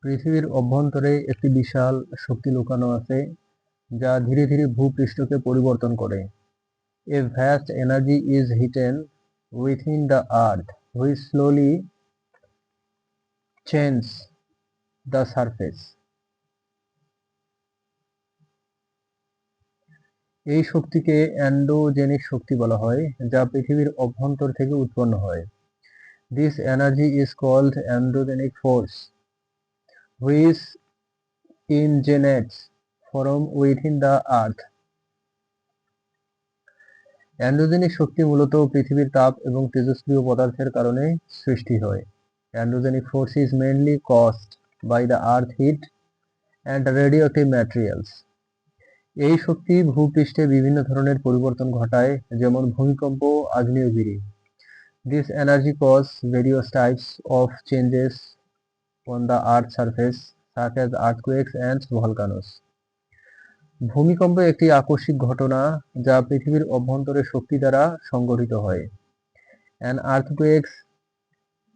পৃথিবীর অভ্যন্তরে একটি বিশাল শক্তি লুকানো আছে যা ধীরে ধীরে ভূপৃষ্ঠকে পরিবর্তন করে। A vast energy is hidden within the earth which slowly changes the surface. এই শক্তিকে অ্যান্ডোজেনিক শক্তি বলা হয়, যা পৃথিবীর অভ্যন্তর থেকে উৎপন্ন হয়। This energy is called androgenic force, which originates from within the earth. Androgenic শক্তি মূলত পৃথিবীর তাপ এবং তেজস্ক্রিয় পদার্থের কারণে সৃষ্টি হয়। Androgenic force is mainly caused by the earth heat and radioactive materials. এই শক্তি ভূপৃষ্ঠে বিভিন্ন ধরনের পরিবর্তন ঘটায়, যেমন ভূমিকম্প, আগ্নেয়গিরি। This energy cause various types of changes on the earth surface such as earthquakes and volcanoes. ভূমিকম্প একটি আকস্মিক ঘটনা যা পৃথিবীর অভ্যন্তরে শক্তি দ্বারা সংঘটিত হয়। An earthquake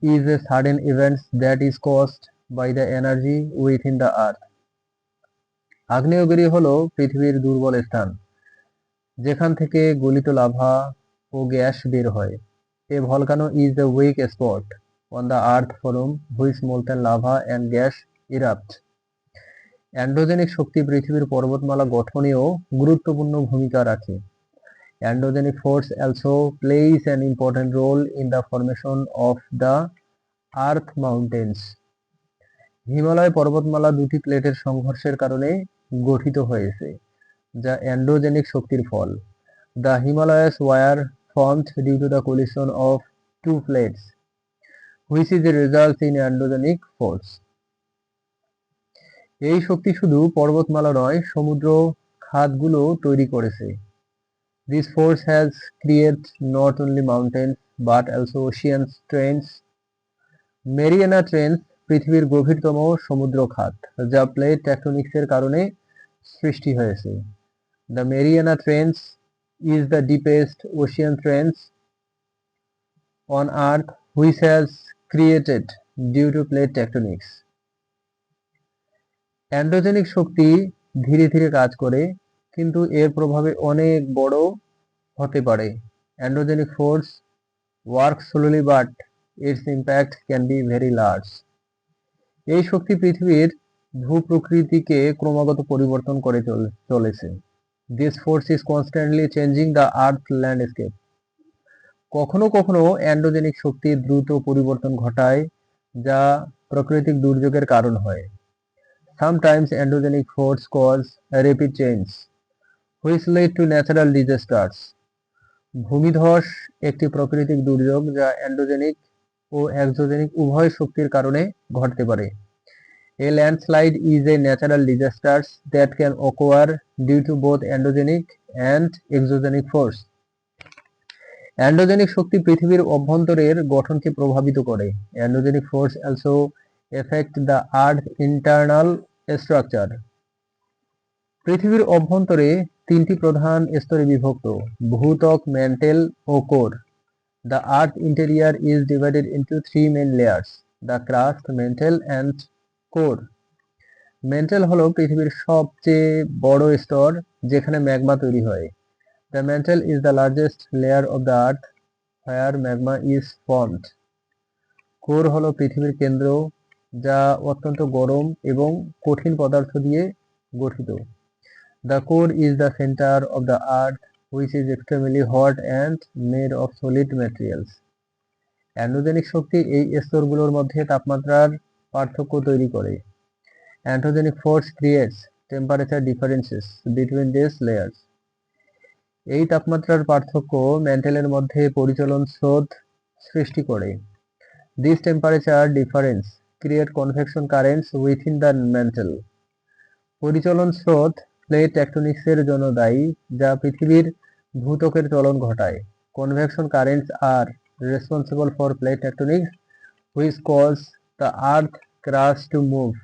is a sudden event that is caused by the energy within the earth. আগ্নেয়গিরি হলো পৃথিবীর দুর্বল স্থান, যেখান থেকে গলিত লাভা ও গ্যাস বের হয়। A volcano is a weak spot on the earth from which molten lava and gas erupt. Androgenic শক্তি পৃথিবীর পর্বতমালা গঠনেও গুরুত্বপূর্ণ ভূমিকা রাখে। Androgenic force also plays an important role in the formation of the Earth mountains. Himalaya পর্বতমালা দুটি প্লেটের সংঘর্ষের কারণে গঠিত হয়েছে, যা অ্যান্ড্রোজেনিক শক্তির ফল। The Himalayas were formed due to the collision of two plates, which is a result in androgenic force. এই শক্তি শুধু পর্বতমালা নয়, সমুদ্র খাতগুলো তৈরি করেছে। This force has created not only mountains but also ocean trenches. Mariana trench পৃথিবীর গভীরতম সমুদ্র খাত, যা প্লেট টেকটোনিক্সের কারণে সৃষ্টি হয়েছে। The Mariana Trench is the deepest ocean trench on Earth which has created due to plate tectonics. Androgenic শক্তি ধীরে ধীরে কাজ করে, কিন্তু এর প্রভাবে অনেক বড় হতে পারে। Androgenic force works slowly but its impact can be very large. এই শক্তি পৃথিবীর ভূপ্রকৃতিকে ক্রমাগত পরিবর্তন করে চলেছে। This force is constantly changing the earth landscape. কখনো কখনো অ্যান্ড্রোজেনিক শক্তি দ্রুত পরিবর্তন ঘটায়, যা প্রাকৃতিক দুর্যোগের কারণ হয়। Sometimes androgenic force cause rapid change, which lead to natural disasters. ভূমিধস একটি প্রাকৃতিক দুর্যোগ যা অ্যান্ড্রোজেনিক ও এক্সোজেনিক উভয় শক্তির কারণে ঘটতে পারে। A landslide is a natural disaster that can occur due to both androgenic and exogenic force. Androgenic শক্তি পৃথিবীর অভ্যন্তরের গঠনকে প্রভাবিত করে। Androgenic force also affect the earth's internal structure. পৃথিবীর অভ্যন্তরে তিনটি প্রধান স্তরে বিভক্ত: ভূত্বক, ম্যান্টেল ও core. The earth interior is divided into three main layers: the crust, mantle and core. Men tell হলো পৃথিবীর সবচেয়ে বড় স্তর, যেখানে ম্যাগমা তৈরি হয়। The mantle is the largest layer of the earth where magma is formed. Core হলো পৃথিবীর কেন্দ্র, যা অত্যন্ত গরম এবং কঠিন পদার্থ দিয়ে গঠিত। The core is the center of the earth, which is extremely hot and made of solid materials. Androgenic শক্তি এই স্তরগুলোর মধ্যে তাপমাত্রার পার্থক্য তৈরি করে। Androgenic force creates temperature differences between these layers. এই তাপমাত্রার পার্থক্য ম্যান্টেলের মধ্যে পরিচলন স্রোত সৃষ্টি করে। This temperature difference create convection currents within the mantle. পরিচলন স্রোত প্লেট টেকটোনিক্সের জন্য দায়ী, যা পৃথিবীর ভূত্বকের চলন ঘটায়। Convection currents are responsible for plate tectonics, which cause the earth crust to move